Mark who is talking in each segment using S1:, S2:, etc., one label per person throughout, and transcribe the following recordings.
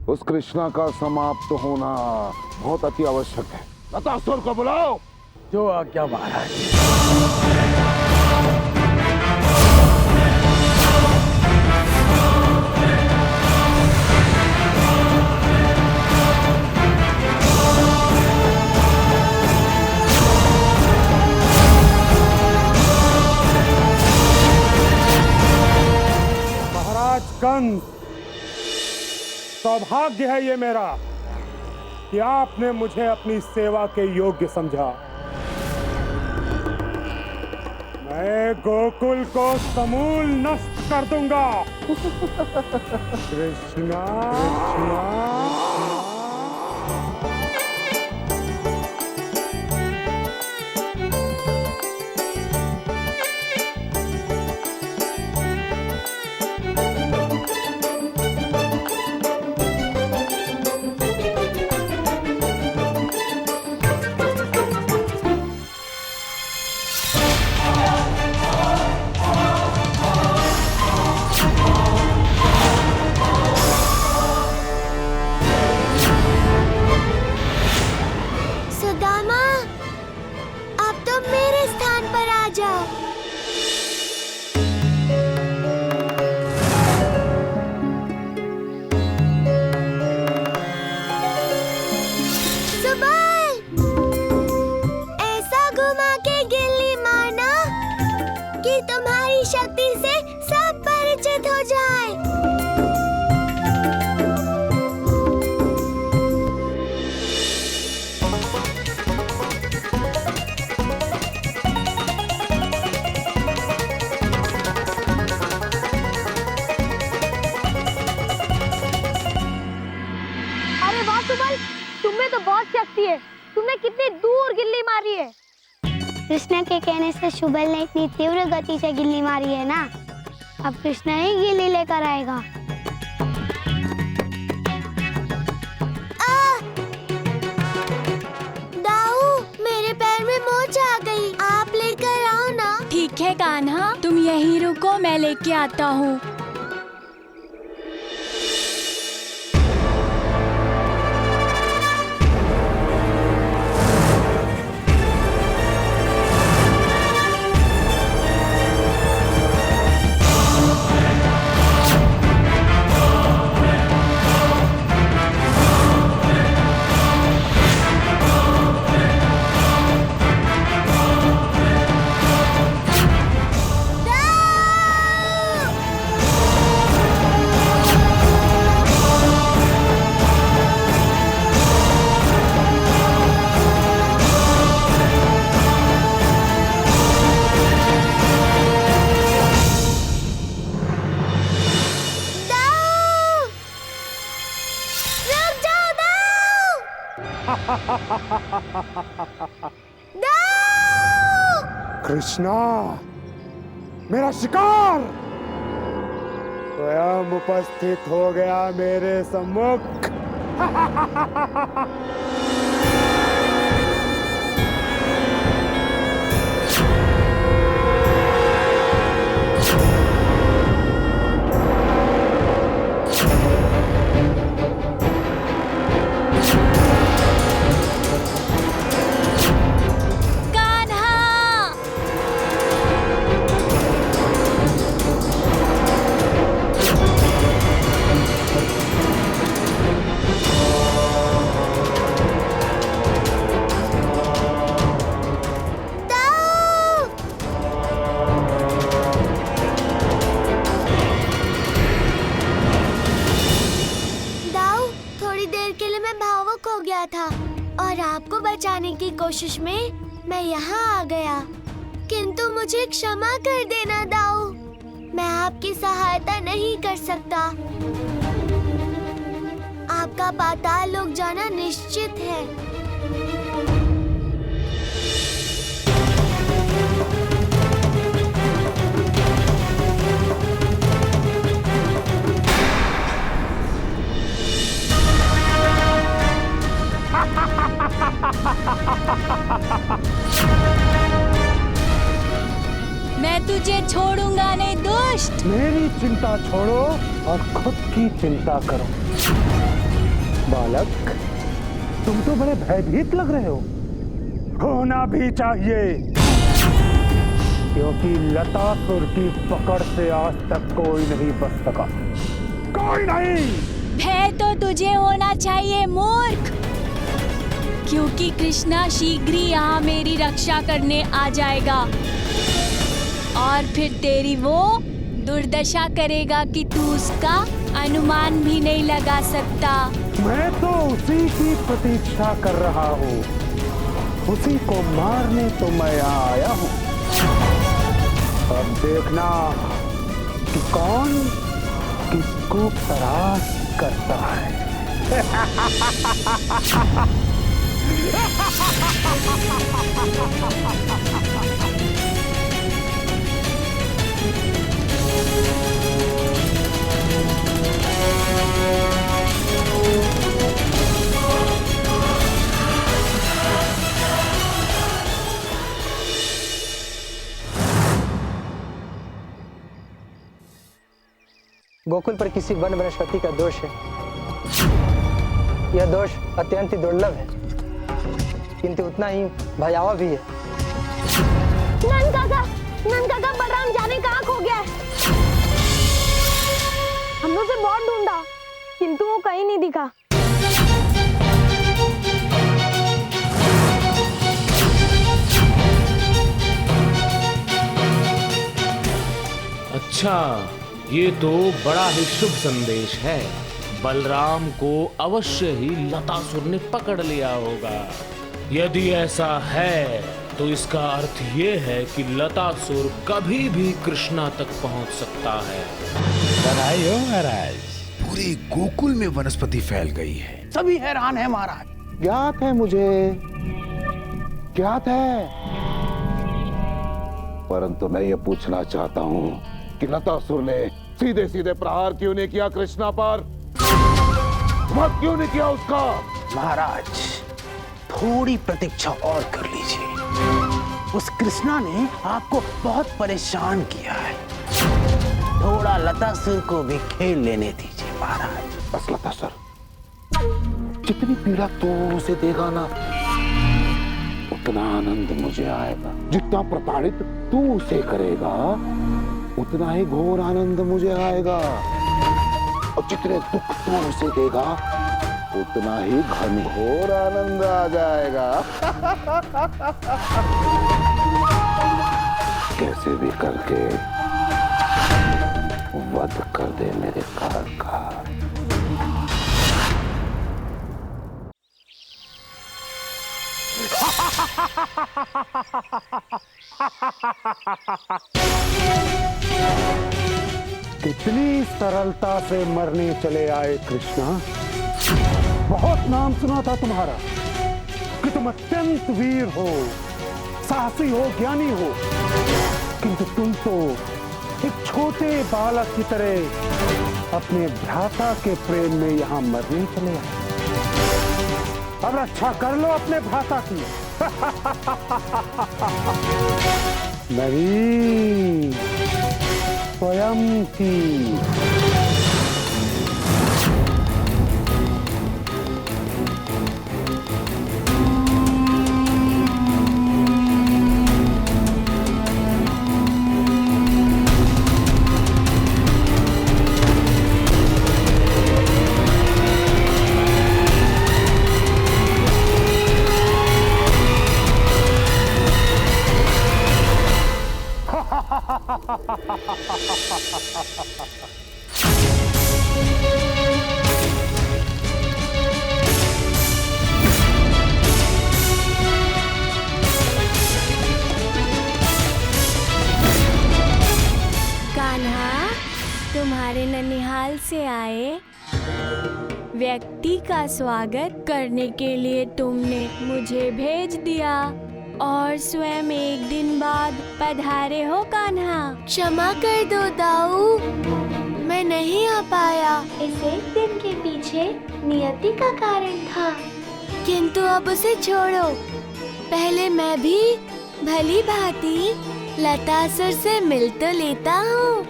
S1: उस कृष्णा का समाप्त होना बहुत अति आवश्यक है। नतासुर को बुलाओ।
S2: जो आज्ञा महाराज। महाराज कंस, सौभाग्य है ये मेरा कि आपने मुझे अपनी सेवा के योग्य समझा। मैं गोकुल को समूल नष्ट कर दूंगा। कृष्णा,
S3: सुदामा, अब तो मेरे स्थान पर आ जाओ। सुबल, ऐसा घुमा के गिल्ली मारना कि तुम्हारी शक्ति से सब परिचित हो जाए।
S4: अरे वाह सुबल, तुम्हें तो बहुत शक्ति है। तुमने कितनी दूर गिल्ली मारी है।
S3: कृष्ण के कहने से शुबल ने इतनी तीव्र गति से गिल्ली मारी है ना, अब कृष्ण ही गिल्ली लेकर आएगा। दाऊ, मेरे पैर में मोच आ गई, आप लेकर आओ ना।
S5: ठीक है कान्हा, तुम यहीं रुको, मैं लेके आता हूँ।
S2: कृष्णा, मेरा शिकार स्वयं उपस्थित हो गया मेरे सम्मुख।
S3: था और आपको बचाने की कोशिश में मैं यहाँ आ गया, किंतु मुझे क्षमा कर देना दाऊ, मैं आपकी सहायता नहीं कर सकता। आपका पाताल लोक जाना निश्चित है।
S5: मैं तुझे छोड़ूंगा नहीं दुष्ट।
S2: मेरी चिंता छोड़ो और खुद की चिंता करो। बालक, तुम तो बड़े भयभीत लग रहे हो। होना भी चाहिए, क्योंकि लतासुर की पकड़ से आज तक कोई नहीं बच सका। कोई नहीं।
S5: भय तो तुझे होना चाहिए मूर्ख, क्योंकि कृष्णा शीघ्र ही यहाँ मेरी रक्षा करने आ जाएगा और फिर तेरी वो दुर्दशा करेगा कि तू उसका अनुमान भी नहीं लगा सकता।
S2: मैं तो उसी की प्रतीक्षा कर रहा हूँ, उसी को मारने तो मैं यहाँ आया हूँ। अब देखना कि कौन किसको परास्त करता है।
S6: गोकुल पर किसी वन वनस्पति का दोष है। यह दोष अत्यंत ही दुर्लभ है, किंतु उतना ही भयावह भी है।
S4: नन काका बलराम जाने कहाँ खो गया है? हम लोग से बहुत ढूंढा, किंतु वो कहीं नहीं दिखा।
S7: अच्छा, ये तो बड़ा ही शुभ संदेश है। बलराम को अवश्य ही लतासुर ने पकड़ लिया होगा। यदि ऐसा है तो इसका अर्थ ये है कि लतासुर कभी भी कृष्णा तक पहुंच सकता है।
S8: बधाई हो महाराज, पूरे गोकुल में वनस्पति फैल गई है। सभी हैरान है महाराज।
S1: ज्ञात है मुझे, ज्ञात है, परंतु मैं ये पूछना चाहता हूँ कि लतासुर ने सीधे सीधे प्रहार क्यों नहीं किया कृष्णा पर? मत क्यों नहीं किया उसका?
S8: महाराज, थोड़ी प्रतीक्षा और कर लीजिए। उस कृष्णा ने आपको बहुत परेशान किया है। थोड़ा लतासुर को भी खेल लेने दीजिए महाराज।
S1: बस लतासुर, जितनी पीड़ा तू उसे देगा ना, उतना आनंद मुझे आएगा। जितना प्रताड़ित तू उसे करेगा, उतना ही घोर आनंद मुझे आएगा। और जितने दुख तू उसे देगा, उतना ही घनघोर आनंद आ जाएगा। कैसे भी करके वध कर दे मेरे कार का।
S2: कितनी सरलता से मरने चले आए कृष्णा। बहुत नाम सुना था तुम्हारा कि तुम अत्यंत वीर हो, साहसी हो, ज्ञानी हो, किंतु तुम तो एक छोटे बालक की तरह अपने भ्राता के प्रेम में यहाँ मरने चले आए। अब रक्षा कर लो अपने भ्राता की। नहीं, स्वयं की।
S5: कान्हा, तुम्हारे ननिहाल से आए व्यक्ति का स्वागत करने के लिए तुमने मुझे भेज दिया और स्वयं एक दिन बाद पधारे हो कान्हा।
S3: क्षमा कर दो दाऊ, मैं नहीं आ पाया। इस एक दिन के पीछे नियति का कारण था, किंतु अब उसे छोड़ो। पहले मैं भी भली भांति लतासुर से मिल तो लेता हूँ।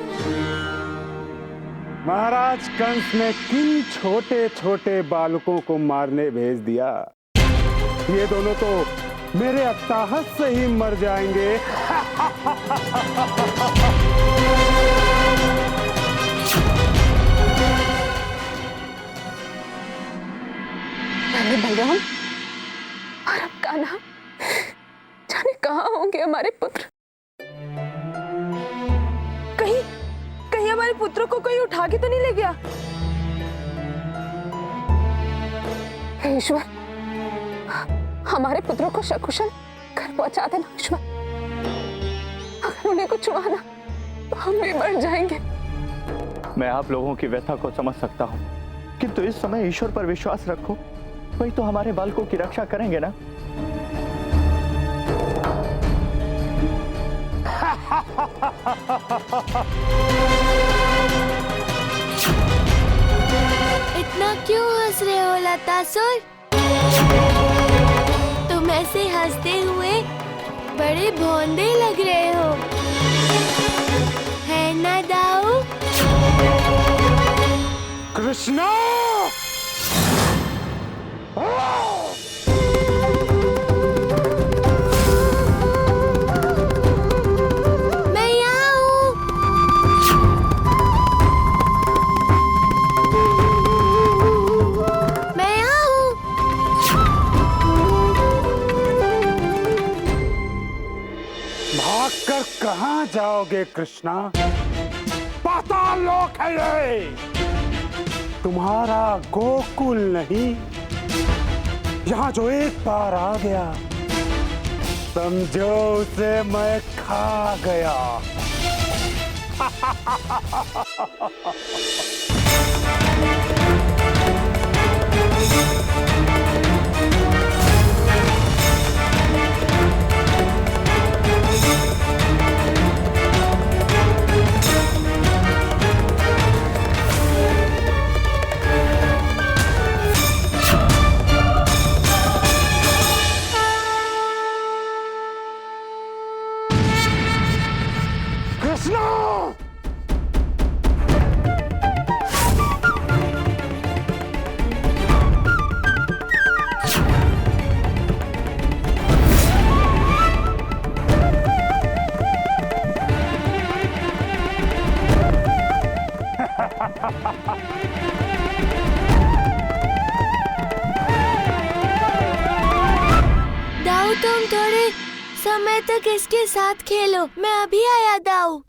S2: महाराज कंस ने किन छोटे छोटे बालकों को मारने भेज दिया? ये दोनों तो मेरे अट्टाहस से ही मर जाएंगे।
S9: अरे बलराम और अब कान्हा, जाने कहाँ होंगे हमारे पुत्र? कहीं कहीं हमारे पुत्रों को कोई उठा के तो नहीं ले गया? हे ईश्वर, हमारे पुत्रों को सकुशल घर पहुंचा देना ईश्वर। अगर उन्हें कुछ हुआ ना तो हम भी मर जाएंगे।
S10: मैं आप लोगों की व्यथा को समझ सकता हूँ, किंतु इस समय ईश्वर पर विश्वास रखो, वही तो हमारे बालकों की रक्षा करेंगे ना।
S3: इतना क्यों हंस रहे हो लतासुर? तुम ऐसे हंसते हुए बड़े भोंदे लग रहे हो, है ना दाऊ?
S2: कृष्णा!
S3: मैं यहाँ हूँ। मैं यहाँ हूँ।
S2: भागकर कहाँ जाओगे कृष्णा? पाताल लोक है ये, तुम्हारा गोकुल नहीं। यहाँ जो एक बार आ गया, समझो उसे मैं खा गया। कृष्णा!
S3: दाऊ, तुम थोड़े समय तक इसके साथ खेलो, मैं अभी आया दाऊ।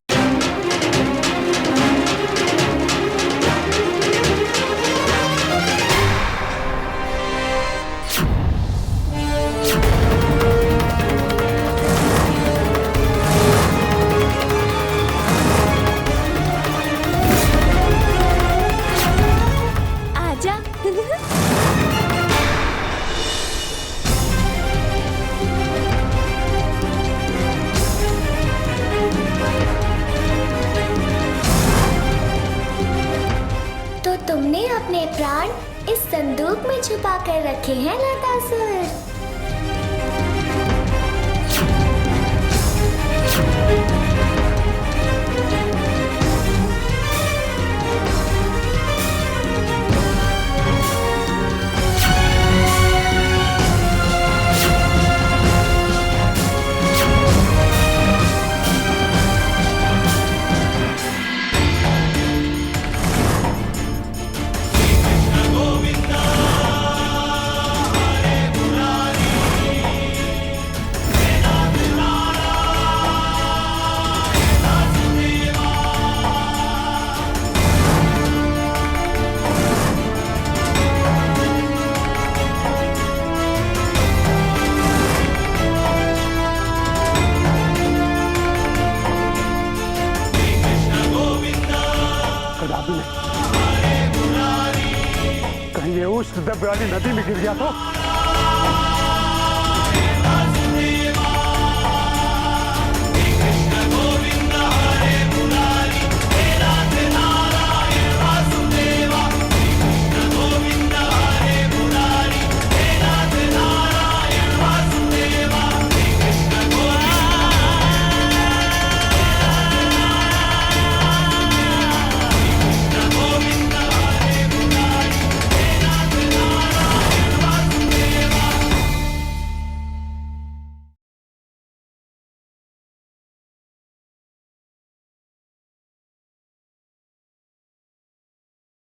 S5: आजा।
S3: तो तुमने अपने प्राण इस संदूक में छुपा कर रखे हैं लतासुर।
S2: कहीं ये उष्ण द्रव्य वाली नदी में गिर गया तो?